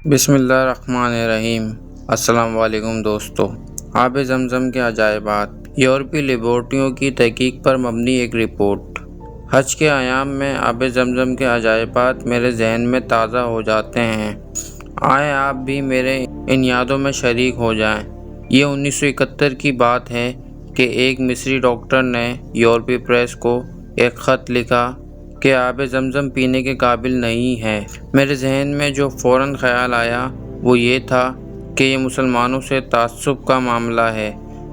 بسم اللہ الرحمن الرحیم۔ السلام علیکم دوستو۔ آب زمزم کے عجائبات، یورپی لیبارٹریوں کی تحقیق پر مبنی ایک رپورٹ۔ حج کے ایام میں آب زمزم کے عجائبات میرے ذہن میں تازہ ہو جاتے ہیں۔ آئے آپ بھی میرے ان یادوں میں شریک ہو جائیں۔ یہ 1971 کی بات ہے کہ ایک مصری ڈاکٹر نے یورپی پریس کو ایک خط لکھا کہ آب زمزم پینے کے قابل نہیں ہے۔ میرے ذہن میں جو فوراً خیال آیا وہ یہ تھا کہ یہ مسلمانوں سے تعصب کا معاملہ ہے۔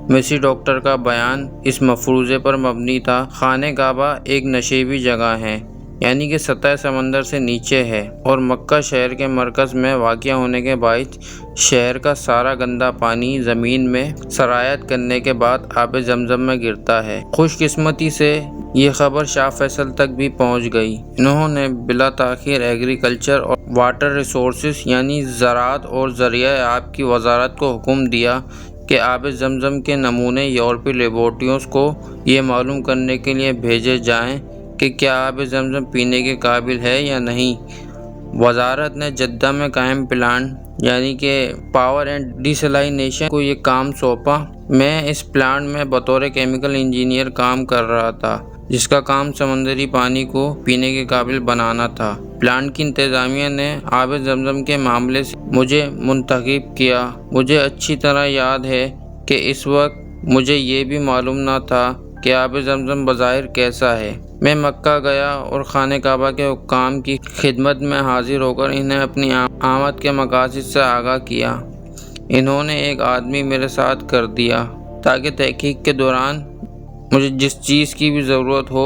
مصری ڈاکٹر کا بیان اس مفروضے پر مبنی تھا: خانہ کعبہ ایک نشیبی جگہ ہے، یعنی کہ سطح سمندر سے نیچے ہے، اور مکہ شہر کے مرکز میں واقع ہونے کے باعث شہر کا سارا گندا پانی زمین میں سرایت کرنے کے بعد آب زمزم میں گرتا ہے۔ خوش قسمتی سے یہ خبر شاہ فیصل تک بھی پہنچ گئی۔ انہوں نے بلا تاخیر ایگریکلچر اور واٹر ریسورسز یعنی زراعت اور ذریعہ آب کی وزارت کو حکم دیا کہ آب زمزم کے نمونے یورپی لیبارٹریوں کو یہ معلوم کرنے کے لیے بھیجے جائیں کہ کیا آب زمزم پینے کے قابل ہے یا نہیں۔ وزارت نے جدہ میں قائم پلانٹ یعنی کہ پاور اینڈ ڈیسلائنیشن کو یہ کام سونپا۔ میں اس پلانٹ میں بطور کیمیکل انجینئر کام کر رہا تھا، جس کا کام سمندری پانی کو پینے کے قابل بنانا تھا۔ پلانٹ کی انتظامیہ نے آب زمزم کے معاملے سے مجھے منتخب کیا۔ مجھے اچھی طرح یاد ہے کہ اس وقت مجھے یہ بھی معلوم نہ تھا کہ آب زمزم بظاہر کیسا ہے۔ میں مکہ گیا اور خانہ کعبہ کے حکام کی خدمت میں حاضر ہو کر انہیں اپنی آمد کے مقاصد سے آگاہ کیا۔ انہوں نے ایک آدمی میرے ساتھ کر دیا تاکہ تحقیق کے دوران مجھے جس چیز کی بھی ضرورت ہو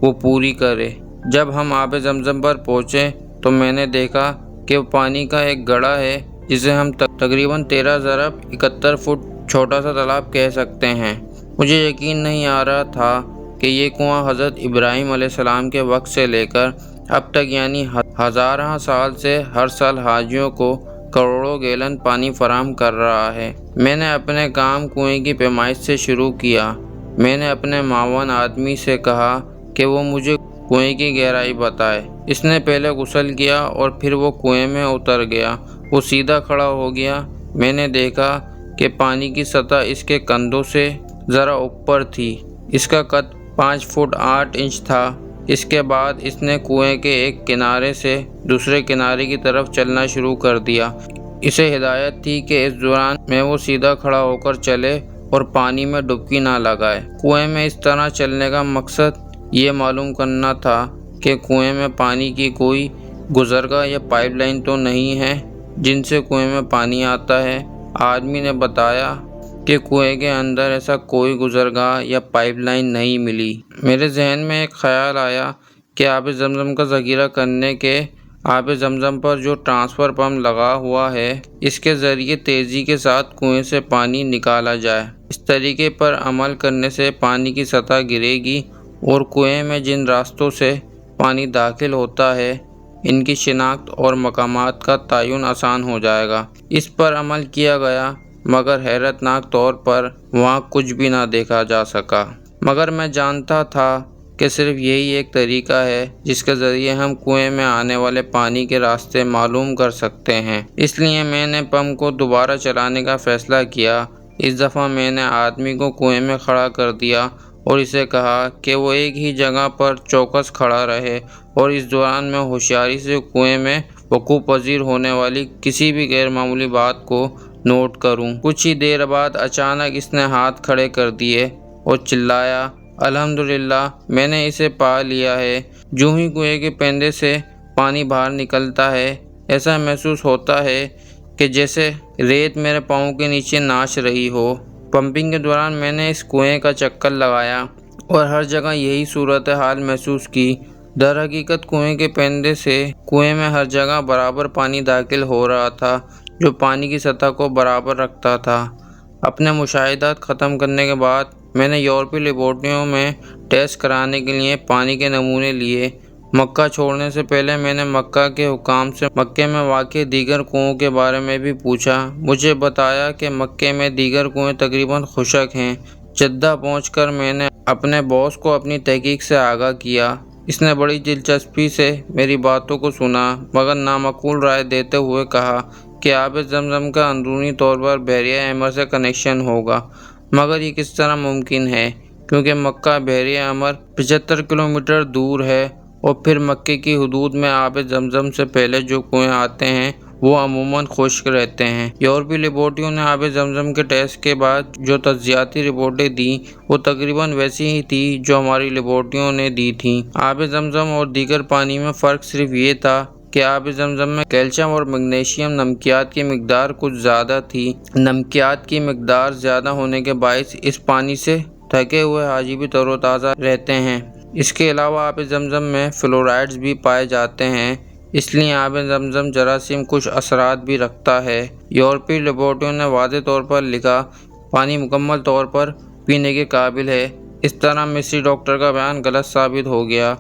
وہ پوری کرے۔ جب ہم آب زمزم پر پہنچے تو میں نے دیکھا کہ وہ پانی کا ایک گڑھا ہے جسے ہم تقریباً 13.71 فٹ چھوٹا سا تالاب کہہ سکتے ہیں۔ مجھے یقین نہیں آ رہا تھا کہ یہ کنواں حضرت ابراہیم علیہ السلام کے وقت سے لے کر اب تک یعنی ہزارہ سال سے ہر سال حاجیوں کو کروڑوں گیلن پانی فراہم کر رہا ہے۔ میں نے اپنے کام کنویں کی پیمائش سے شروع کیا۔ میں نے اپنے معاون آدمی سے کہا کہ وہ مجھے کنویں کی گہرائی بتائے۔ اس نے پہلے غسل کیا اور پھر وہ کنویں میں اتر گیا۔ وہ سیدھا کھڑا ہو گیا۔ میں نے دیکھا کہ پانی کی سطح اس کے کندھوں سے ذرا اوپر تھی۔ اس کا قد 5 فٹ 8 انچ تھا۔ اس کے بعد اس نے کنویں کے ایک کنارے سے دوسرے کنارے کی طرف چلنا شروع کر دیا۔ اسے ہدایت تھی کہ اس دوران میں وہ سیدھا کھڑا ہو کر چلے اور پانی میں ڈبکی نہ لگائے۔ کنویں میں اس طرح چلنے کا مقصد یہ معلوم کرنا تھا کہ کنویں میں پانی کی کوئی گزرگاہ یا پائپ لائن تو نہیں ہے جن سے کنویں میں پانی آتا ہے۔ آدمی نے بتایا کہ کنویں کے اندر ایسا کوئی گزرگاہ یا پائپ لائن نہیں ملی۔ میرے ذہن میں ایک خیال آیا کہ آب زمزم کا ذخیرہ کرنے کے آب زمزم پر جو ٹرانسفر پمپ لگا ہوا ہے، اس کے ذریعے تیزی کے ساتھ کنویں سے پانی نکالا جائے۔ اس طریقے پر عمل کرنے سے پانی کی سطح گرے گی اور کنویں میں جن راستوں سے پانی داخل ہوتا ہے ان کی شناخت اور مقامات کا تعین آسان ہو جائے گا۔ اس پر عمل کیا گیا، مگر حیرت ناک طور پر وہاں کچھ بھی نہ دیکھا جا سکا۔ مگر میں جانتا تھا کہ صرف یہی ایک طریقہ ہے جس کے ذریعے ہم کنویں میں آنے والے پانی کے راستے معلوم کر سکتے ہیں۔ اس لیے میں نے پمپ کو دوبارہ چلانے کا فیصلہ کیا۔ اس دفعہ میں نے آدمی کو کنویں میں کھڑا کر دیا اور اسے کہا کہ وہ ایک ہی جگہ پر چوکس کھڑا رہے اور اس دوران میں ہوشیاری سے کنویں میں وقوع پذیر ہونے والی کسی بھی غیر معمولی بات کو نوٹ کروں۔ کچھ ہی دیر بعد اچانک اس نے ہاتھ کھڑے کر دیے اور چلایا، الحمدللہ میں نے اسے پا لیا ہے۔ جو ہی کنویں کے پیندے سے پانی باہر نکلتا ہے، ایسا محسوس ہوتا ہے کہ جیسے ریت میرے پاؤں کے نیچے ناچ رہی ہو۔ پمپنگ کے دوران میں نے اس کنویں کا چکر لگایا اور ہر جگہ یہی صورتحال محسوس کی۔ در حقیقت کنویں کے پیندے سے کنویں میں ہر جگہ برابر پانی داخل ہو رہا تھا، جو پانی کی سطح کو برابر رکھتا تھا۔ اپنے مشاہدات ختم کرنے کے بعد میں نے یورپی لیبارٹریوں میں ٹیسٹ کرانے کے لیے پانی کے نمونے لیے۔ مکہ چھوڑنے سے پہلے میں نے مکہ کے حکام سے مکے میں واقع دیگر کنوؤں کے بارے میں بھی پوچھا۔ مجھے بتایا کہ مکے میں دیگر کنویں تقریباً خشک ہیں۔ جدہ پہنچ کر میں نے اپنے باس کو اپنی تحقیق سے آگاہ کیا۔ اس نے بڑی دلچسپی سے میری باتوں کو سنا مگر نامعقول رائے دیتے ہوئے کہا کہ آب زمزم کا اندرونی طور پر بحیرہ احمر سے کنیکشن ہوگا، مگر یہ کس طرح ممکن ہے کیونکہ مکہ بحیرہ احمر 75 کلومیٹر دور ہے، اور پھر مکے کی حدود میں آب زمزم سے پہلے جو کنویں آتے ہیں وہ عموماً خشک رہتے ہیں۔ یورپی لیبارٹریوں نے آب زمزم کے ٹیسٹ کے بعد جو تجزیاتی رپورٹیں دیں وہ تقریباً ویسی ہی تھی جو ہماری لیبارٹریوں نے دی تھیں۔ آب زمزم اور دیگر پانی میں فرق صرف یہ تھا کہ آب زمزم میں کیلشیم اور میگنیشیم نمکیات کی مقدار کچھ زیادہ تھی۔ نمکیات کی مقدار زیادہ ہونے کے باعث اس پانی سے تھکے ہوئے حاجی بھی تر و تازہ رہتے ہیں۔ اس کے علاوہ آب زمزم میں فلورائڈز بھی پائے جاتے ہیں، اس لیے آب زمزم جراثیم کش اثرات بھی رکھتا ہے۔ یورپی لیبارٹریوں نے واضح طور پر لکھا پانی مکمل طور پر پینے کے قابل ہے۔ اس طرح مصری ڈاکٹر کا بیان غلط ثابت ہو گیا۔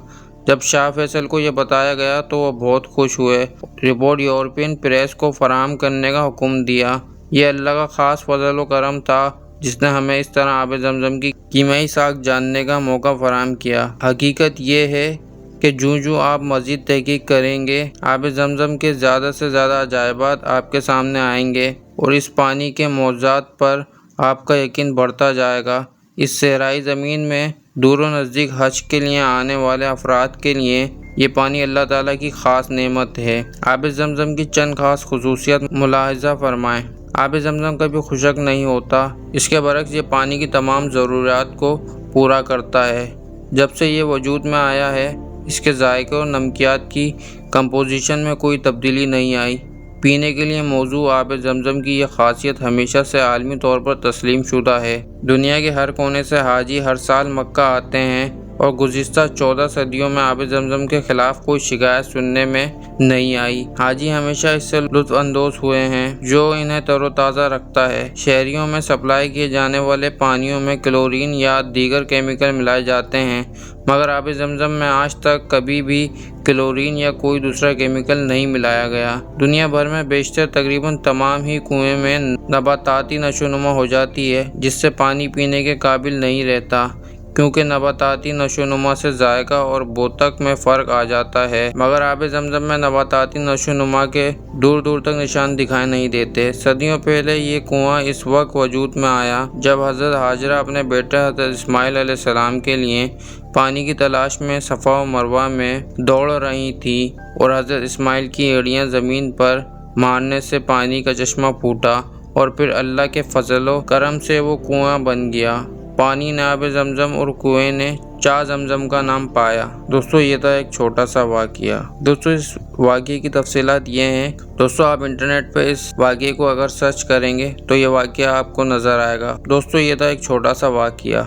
جب شاہ فیصل کو یہ بتایا گیا تو وہ بہت خوش ہوئے، رپورٹ یورپین پریس کو فراہم کرنے کا حکم دیا۔ یہ اللہ کا خاص فضل و کرم تھا جس نے ہمیں اس طرح آب زمزم کی کیمیائی ساکھ جاننے کا موقع فراہم کیا۔ حقیقت یہ ہے کہ جو آپ مزید تحقیق کریں گے آب زمزم کے زیادہ سے زیادہ عجائبات آپ کے سامنے آئیں گے اور اس پانی کے معجزات پر آپ کا یقین بڑھتا جائے گا۔ اس صحرائی زمین میں دور و نزدیک حج کے لیے آنے والے افراد کے لیے یہ پانی اللہ تعالیٰ کی خاص نعمت ہے۔ آب زمزم کی چند خاص خصوصیات ملاحظہ فرمائیں۔ آب زمزم کبھی خشک نہیں ہوتا، اس کے برعکس یہ پانی کی تمام ضروریات کو پورا کرتا ہے۔ جب سے یہ وجود میں آیا ہے اس کے ذائقے اور نمکیات کی کمپوزیشن میں کوئی تبدیلی نہیں آئی۔ پینے کے لیے موزوں آب زمزم کی یہ خاصیت ہمیشہ سے عالمی طور پر تسلیم شدہ ہے۔ دنیا کے ہر کونے سے حاجی ہر سال مکہ آتے ہیں اور گزشتہ 14 صدیوں میں آب زمزم کے خلاف کوئی شکایت سننے میں نہیں آئی۔ حاجی ہمیشہ اس سے لطف اندوز ہوئے ہیں جو انہیں تر و تازہ رکھتا ہے۔ شہریوں میں سپلائی کیے جانے والے پانیوں میں کلورین یا دیگر کیمیکل ملائے جاتے ہیں، مگر آب زمزم میں آج تک کبھی بھی کلورین یا کوئی دوسرا کیمیکل نہیں ملایا گیا۔ دنیا بھر میں بیشتر تقریباً تمام ہی کنویں میں نباتاتی نشوونما ہو جاتی ہے جس سے پانی پینے کے قابل نہیں رہتا، کیونکہ نباتاتی نشوونما سے ذائقہ اور بو تک میں فرق آ جاتا ہے، مگر آب زمزم میں نباتاتی نشوونما کے دور دور تک نشان دکھائی نہیں دیتے۔ صدیوں پہلے یہ کنواں اس وقت وجود میں آیا جب حضرت ہاجرہ اپنے بیٹے حضرت اسماعیل علیہ السلام کے لیے پانی کی تلاش میں صفا و مروہ میں دوڑ رہی تھیں اور حضرت اسماعیل کی ایڑیاں زمین پر مارنے سے پانی کا چشمہ پھوٹا اور پھر اللہ کے فضل و کرم سے وہ کنواں بن گیا۔ پانی نے آب زمزم اور کنویں نے چاہ زمزم کا نام پایا۔ دوستو یہ تھا ایک چھوٹا سا واقعہ۔ دوستو اس واقعے کی تفصیلات یہ ہیں۔ دوستو آپ انٹرنیٹ پہ اس واقعے کو اگر سرچ کریں گے تو یہ واقعہ آپ کو نظر آئے گا۔ دوستو یہ تھا ایک چھوٹا سا واقعہ۔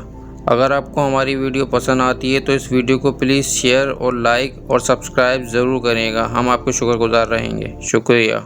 اگر آپ کو ہماری ویڈیو پسند آتی ہے تو اس ویڈیو کو پلیز شیئر اور لائک اور سبسکرائب ضرور کریں گا، ہم آپ کے شکر گزار رہیں گے۔ شکریہ۔